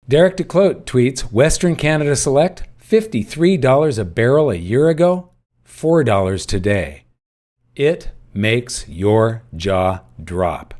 Derek DeClote tweets, Western Canada Select, $53 a barrel a year ago, $4 today. It makes your jaw drop.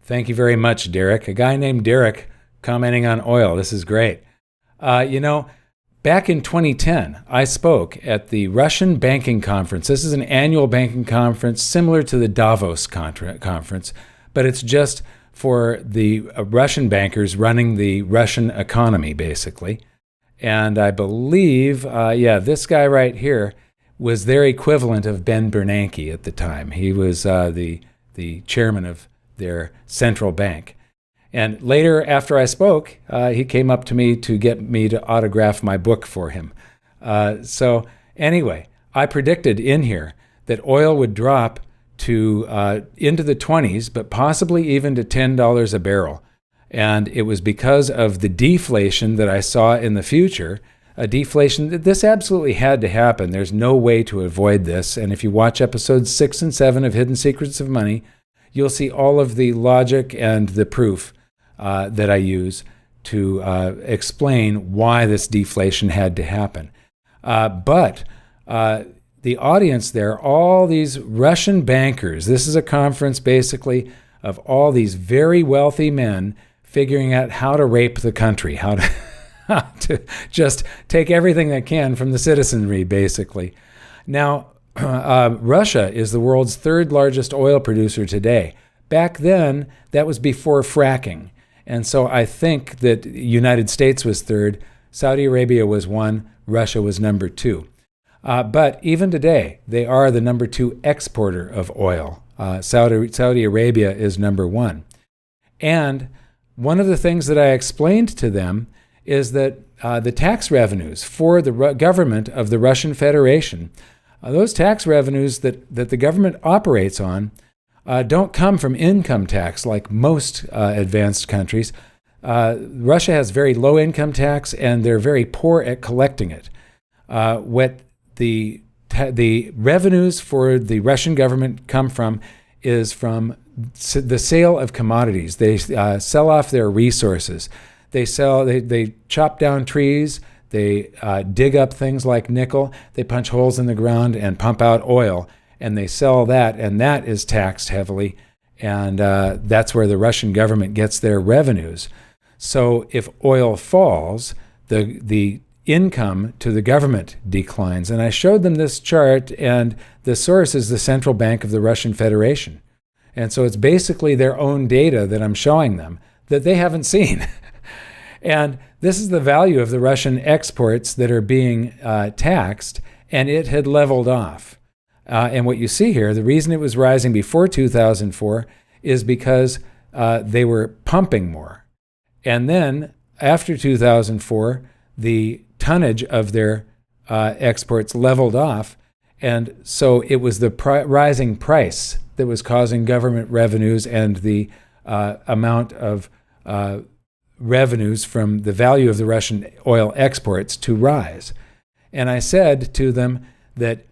Thank you very much, Derek. A guy named Derek commenting on oil. This is great. Back in 2010, I spoke at the Russian Banking Conference. This is an annual banking conference similar to the Davos conference, but it's just for the Russian bankers running the Russian economy, basically. And I believe, this guy right here was their equivalent of Ben Bernanke at the time. He was the chairman of their central bank. And later, after I spoke, he came up to me to get me to autograph my book for him. So anyway, I predicted in here that oil would drop to into the 20s, but possibly even to $10 a barrel. And it was because of the deflation that I saw in the future, a deflation. This absolutely had to happen. There's no way to avoid this. And if you watch episodes 6 and 7 of Hidden Secrets of Money, you'll see all of the logic and the proof that I use to explain why this deflation had to happen. But the audience there, all these Russian bankers, this is a conference basically of all these very wealthy men figuring out how to rape the country, how to just take everything they can from the citizenry, basically. Now, Russia is the world's third largest oil producer today. Back then, that was before fracking. And so I think that the United States was third, Saudi Arabia was 1, Russia was number 2. But even today, they are the number 2 exporter of oil. Saudi Arabia is number 1. And one of the things that I explained to them is that the tax revenues for the government of the Russian Federation, those tax revenues that the government operates on, don't come from income tax like most advanced countries. Russia has very low income tax, and they're very poor at collecting it. What the revenues for the Russian government come from is from the sale of commodities. They sell off their resources. They chop down trees. They dig up things like nickel. They punch holes in the ground and pump out oil. And they sell that, and that is taxed heavily, and that's where the Russian government gets their revenues. So if oil falls, the income to the government declines. And I showed them this chart, and the source is the Central Bank of the Russian Federation. And so it's basically their own data that I'm showing them that they haven't seen. And this is the value of the Russian exports that are being taxed, and it had leveled off. And what you see here, the reason it was rising before 2004 is because they were pumping more. And then after 2004, the tonnage of their exports leveled off. And so it was the rising price that was causing government revenues and the amount of revenues from the value of the Russian oil exports to rise. And I said to them that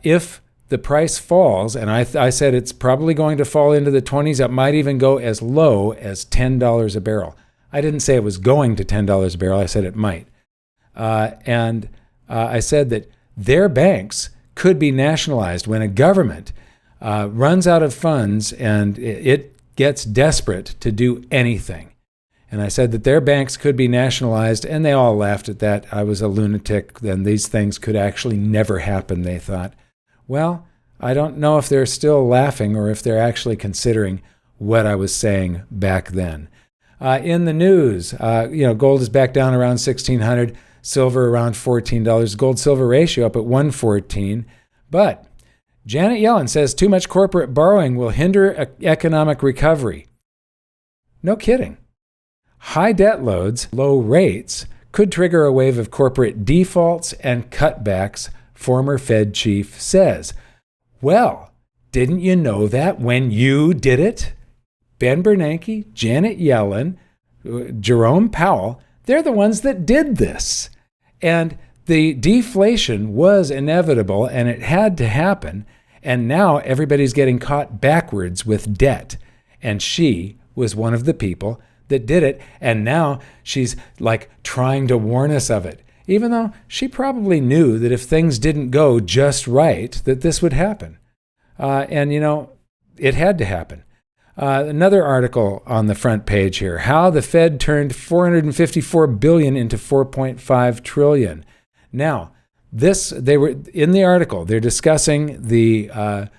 if the price falls, and I said it's probably going to fall into the 20s, it might even go as low as $10 a barrel. I didn't say it was going to $10 a barrel, I said it might. And I said that their banks could be nationalized when a government runs out of funds and it gets desperate to do anything. And I said that their banks could be nationalized, and they all laughed at that. I was a lunatic, and these things could actually never happen, they thought. Well, I don't know if they're still laughing or if they're actually considering what I was saying back then. In the news, gold is back down around $1,600, silver around $14, gold-silver ratio up at 114. But Janet Yellen says too much corporate borrowing will hinder economic recovery. No kidding. High debt loads, low rates, could trigger a wave of corporate defaults and cutbacks, former Fed chief says. Well, didn't you know that when you did it? Ben Bernanke, Janet Yellen, Jerome Powell, they're the ones that did this. And the deflation was inevitable, and it had to happen. And now everybody's getting caught backwards with debt. And she was one of the people that did it, and now she's like trying to warn us of it, even though she probably knew that if things didn't go just right, that this would happen. And it had to happen. Another article on the front page here: how the Fed turned $454 billion into $4.5 trillion. Now, they were in the article. They're discussing the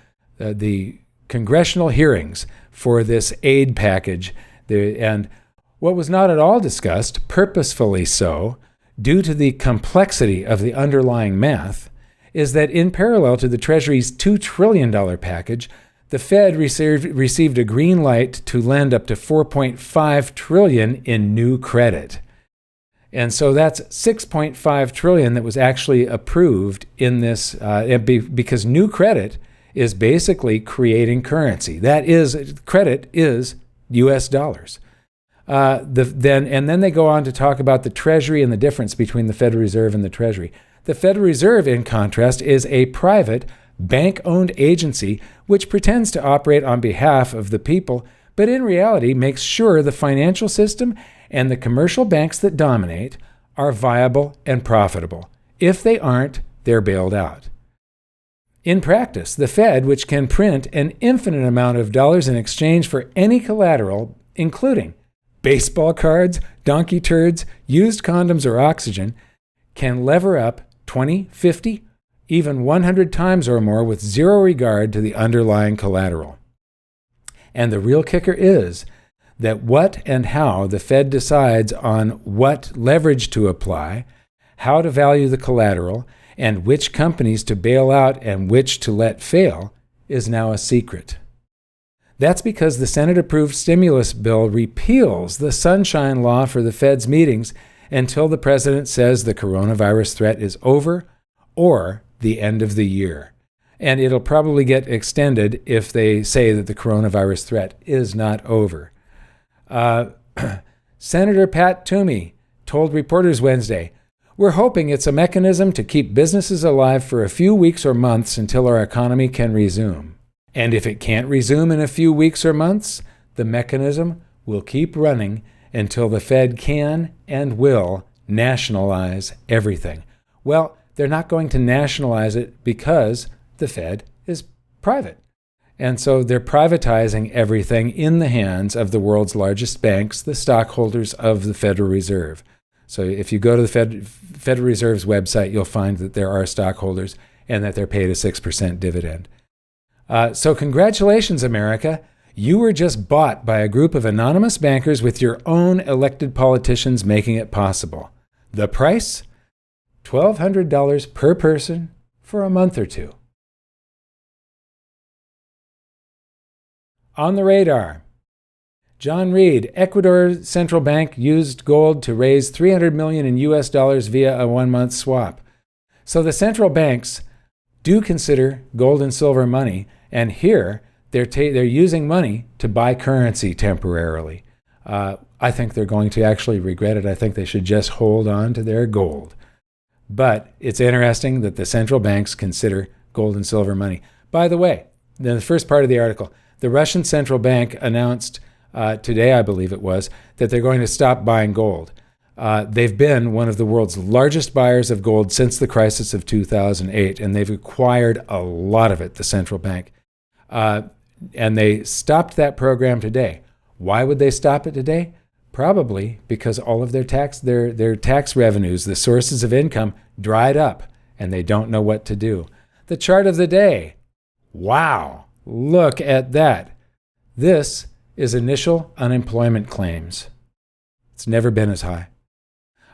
congressional hearings for this aid package, and what was not at all discussed, purposefully so, due to the complexity of the underlying math, is that in parallel to the Treasury's $2 trillion package, the Fed received a green light to lend up to $4.5 trillion in new credit. And so that's $6.5 trillion that was actually approved in this, because new credit is basically creating currency. That is, credit is U.S. dollars. Then they go on to talk about the Treasury and the difference between the Federal Reserve and the Treasury. The Federal Reserve, in contrast, is a private, bank-owned agency which pretends to operate on behalf of the people, but in reality makes sure the financial system and the commercial banks that dominate are viable and profitable. If they aren't, they're bailed out. In practice, the Fed, which can print an infinite amount of dollars in exchange for any collateral, including baseball cards, donkey turds, used condoms, or oxygen, can lever up 20, 50, even 100 times or more with zero regard to the underlying collateral. And the real kicker is that what and how the Fed decides on what leverage to apply, how to value the collateral, and which companies to bail out and which to let fail is now a secret. That's because the Senate-approved stimulus bill repeals the sunshine law for the Fed's meetings until the president says the coronavirus threat is over or the end of the year. And it'll probably get extended if they say that the coronavirus threat is not over. Senator Pat Toomey told reporters Wednesday, "We're hoping it's a mechanism to keep businesses alive for a few weeks or months until our economy can resume. And if it can't resume in a few weeks or months, the mechanism will keep running until the Fed can and will nationalize everything." Well, they're not going to nationalize it because the Fed is private. And so they're privatizing everything in the hands of the world's largest banks, the stockholders of the Federal Reserve. So if you go to the Federal Reserve's website, you'll find that there are stockholders and that they're paid a 6% dividend. So congratulations, America. You were just bought by a group of anonymous bankers with your own elected politicians making it possible. The price? $1,200 per person for a month or two. On the radar, John Reed, Ecuador Central Bank used gold to raise $300 million in US dollars via a 1-month swap. So the central banks do consider gold and silver money, and here they're using money to buy currency temporarily. I think they're going to actually regret it. I think they should just hold on to their gold. But it's interesting that the central banks consider gold and silver money. By the way, in the first part of the article, the Russian central bank announced today, I believe it was, that they're going to stop buying gold. They've been one of the world's largest buyers of gold since the crisis of 2008, and they've acquired a lot of it, the central bank. And they stopped that program today. Why would they stop it today? Probably because all of their tax revenues, the sources of income, dried up, and they don't know what to do. The chart of the day. Wow, look at that. This is initial unemployment claims. It's never been as high.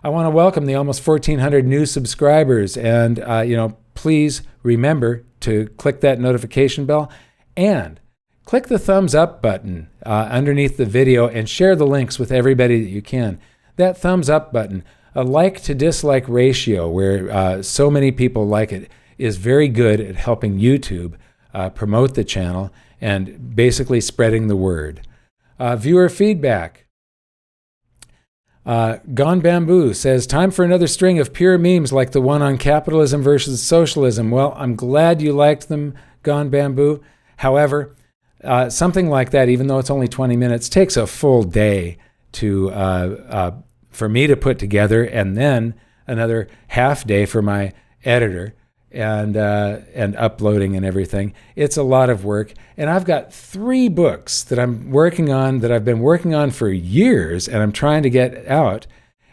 I want to welcome the almost 1,400 new subscribers, and please remember to click that notification bell and click the thumbs up button underneath the video and share the links with everybody that you can. That thumbs up button, a like to dislike ratio where so many people like it, is very good at helping YouTube promote the channel and basically spreading the word. Viewer feedback. Gone Bamboo says, time for another string of pure memes like the one on capitalism versus socialism. Well, I'm glad you liked them, Gone Bamboo. However, something like that, even though it's only 20 minutes, takes a full day for me to put together, and then another half day for my editor and uploading and everything. It's a lot of work, and I've got 3 books that I'm working on, that I've been working on for years, and I'm trying to get out,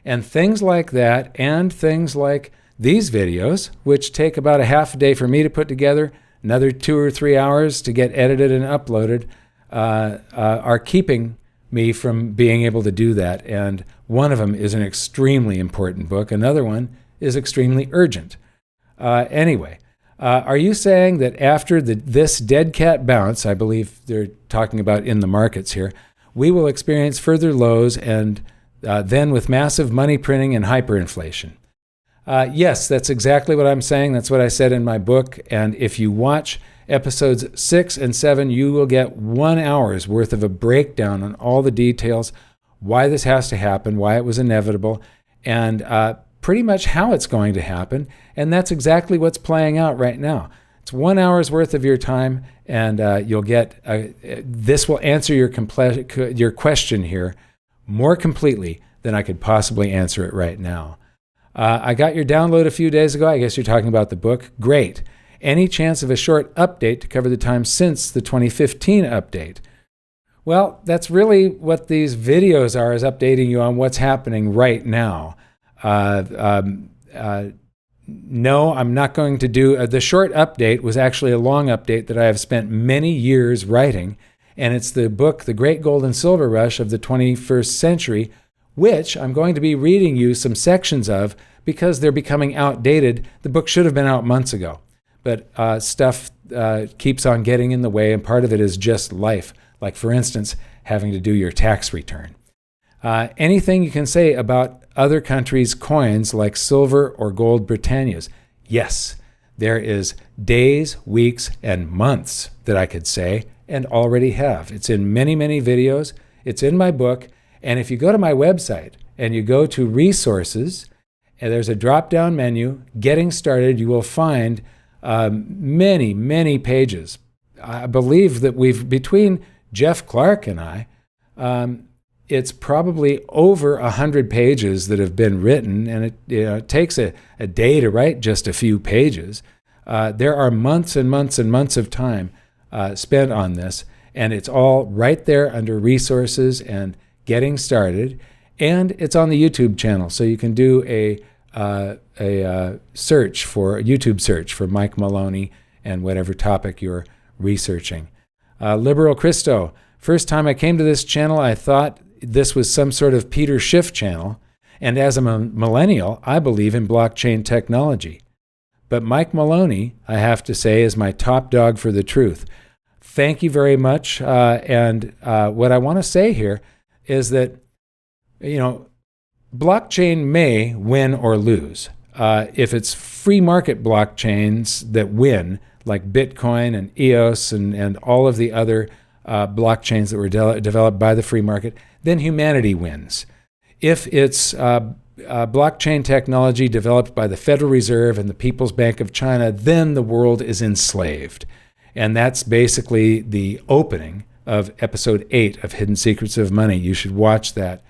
and things like that, and things like these videos, which take about a half a day for me to put together, another 2 or 3 hours to get edited and uploaded, are keeping me from being able to do that. And one of them is an extremely important book. Another one is extremely urgent. Anyway, are you saying that after this dead cat bounce, I believe they're talking about in the markets here, we will experience further lows, and then with massive money printing and hyperinflation? Yes, that's exactly what I'm saying. That's what I said in my book. And if you watch episodes 6 and 7, you will get 1 hour's worth of a breakdown on all the details, why this has to happen, why it was inevitable, and pretty much how it's going to happen. And that's exactly what's playing out right now. It's 1 hour's worth of your time, and you'll get, this will answer your question here more completely than I could possibly answer it right now. I got your download a few days ago. I guess you're talking about the book. Great. Any chance of a short update to cover the time since the 2015 update? Well, that's really what these videos are, is updating you on what's happening right now. No, I'm not going to do... the short update was actually a long update that I have spent many years writing, and it's the book, The Great Gold and Silver Rush of the 21st Century, which I'm going to be reading you some sections of because they're becoming outdated. The book should have been out months ago, but stuff keeps on getting in the way, and part of it is just life, like, for instance, having to do your tax return. Anything you can say about other countries' coins like silver or gold Britannias? Yes, there is days, weeks, and months that I could say, and already have. It's in many, many videos. It's in my book. And if you go to my website and you go to resources, and there's a drop-down menu, Getting Started, you will find many, many pages. I believe that between Jeff Clark and I, it's probably over 100 pages that have been written, and it takes a day to write just a few pages. There are months and months and months of time spent on this, and it's all right there under resources and Getting Started, and it's on the YouTube channel, so you can do a YouTube search for Mike Maloney and whatever topic you're researching. Liberal Christo, first time I came to this channel, I thought this was some sort of Peter Schiff channel, and as a millennial, I believe in blockchain technology. But Mike Maloney, I have to say, is my top dog for the truth. Thank you very much, and what I want to say here is that, blockchain may win or lose. If it's free market blockchains that win, like Bitcoin and EOS and all of the other blockchains that were developed by the free market, then humanity wins. If it's blockchain technology developed by the Federal Reserve and the People's Bank of China, then the world is enslaved. And that's basically the opening of episode 8 of Hidden Secrets of Money. You should watch that.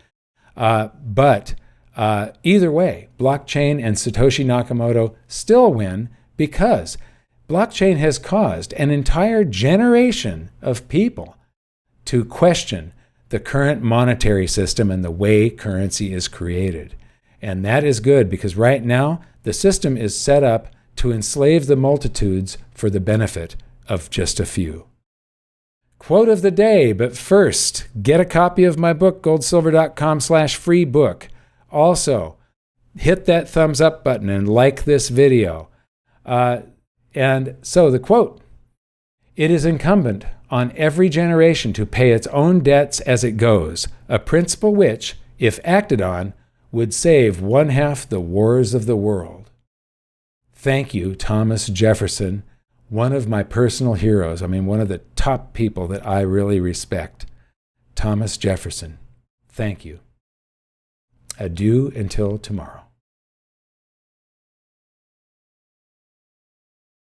But either way, blockchain and Satoshi Nakamoto still win because blockchain has caused an entire generation of people to question the current monetary system and the way currency is created. And that is good because right now the system is set up to enslave the multitudes for the benefit of just a few. Quote of the day, but first, get a copy of my book, goldsilver.com/free book. Also, hit that thumbs up button and like this video. And so the quote, it is incumbent on every generation to pay its own debts as it goes, a principle which, if acted on, would save 1/2 the wars of the world. Thank you, Thomas Jefferson, one of my personal heroes. I mean, one of the top people that I really respect. Thomas Jefferson. Thank you. Adieu until tomorrow.